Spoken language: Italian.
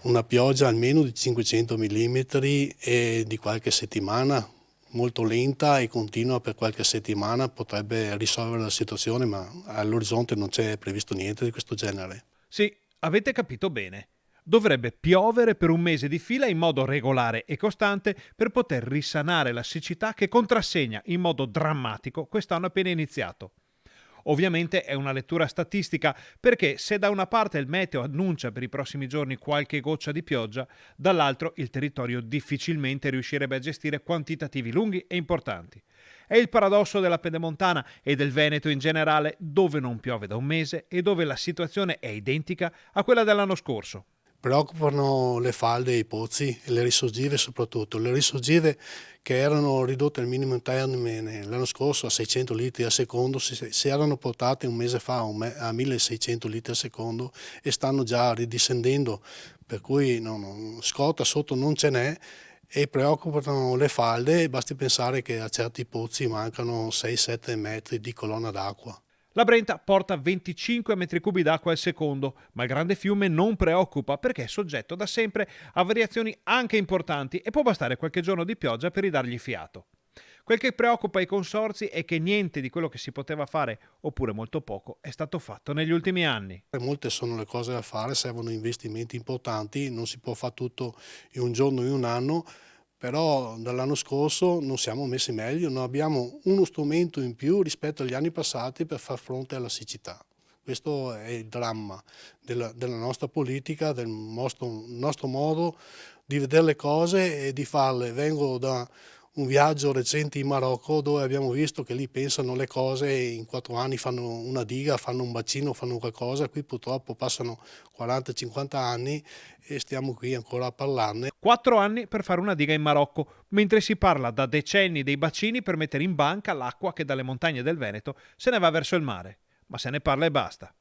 una pioggia almeno di 500 millimetri e di qualche settimana, molto lenta e continua per qualche settimana, potrebbe risolvere la situazione, ma all'orizzonte non c'è previsto niente di questo genere. Sì, avete capito bene. Dovrebbe piovere per un mese di fila in modo regolare e costante per poter risanare la siccità che contrassegna in modo drammatico quest'anno appena iniziato. Ovviamente è una lettura statistica perché se da una parte il meteo annuncia per i prossimi giorni qualche goccia di pioggia, dall'altro il territorio difficilmente riuscirebbe a gestire quantitativi lunghi e importanti. È il paradosso della Pedemontana e del Veneto in generale, dove non piove da un mese e dove la situazione è identica a quella dell'anno scorso. Preoccupano le falde e i pozzi e le risorgive soprattutto. Le risorgive che erano ridotte al minimo termine l'anno scorso a 600 litri al secondo si erano portate un mese fa a 1600 litri al secondo e stanno già ridiscendendo, per cui scotta sotto non ce n'è e preoccupano le falde, basti pensare che a certi pozzi mancano 6-7 metri di colonna d'acqua. La Brenta porta 25 metri cubi d'acqua al secondo, ma il grande fiume non preoccupa perché è soggetto da sempre a variazioni anche importanti e può bastare qualche giorno di pioggia per ridargli fiato. Quel che preoccupa i consorzi è che niente di quello che si poteva fare, oppure molto poco, è stato fatto negli ultimi anni. Molte sono le cose da fare, servono investimenti importanti, non si può fare tutto in un giorno, in un anno, però dall'anno scorso non siamo messi meglio, non abbiamo uno strumento in più rispetto agli anni passati per far fronte alla siccità. Questo è il dramma della nostra politica, del nostro modo di vedere le cose e di farle. Vengo da un viaggio recente in Marocco dove abbiamo visto che lì pensano le cose e in 4 anni fanno una diga, fanno un bacino, fanno qualcosa. Qui purtroppo passano 40-50 anni e stiamo qui ancora a parlarne. 4 anni per fare una diga in Marocco, mentre si parla da decenni dei bacini per mettere in banca l'acqua che dalle montagne del Veneto se ne va verso il mare. Ma se ne parla e basta.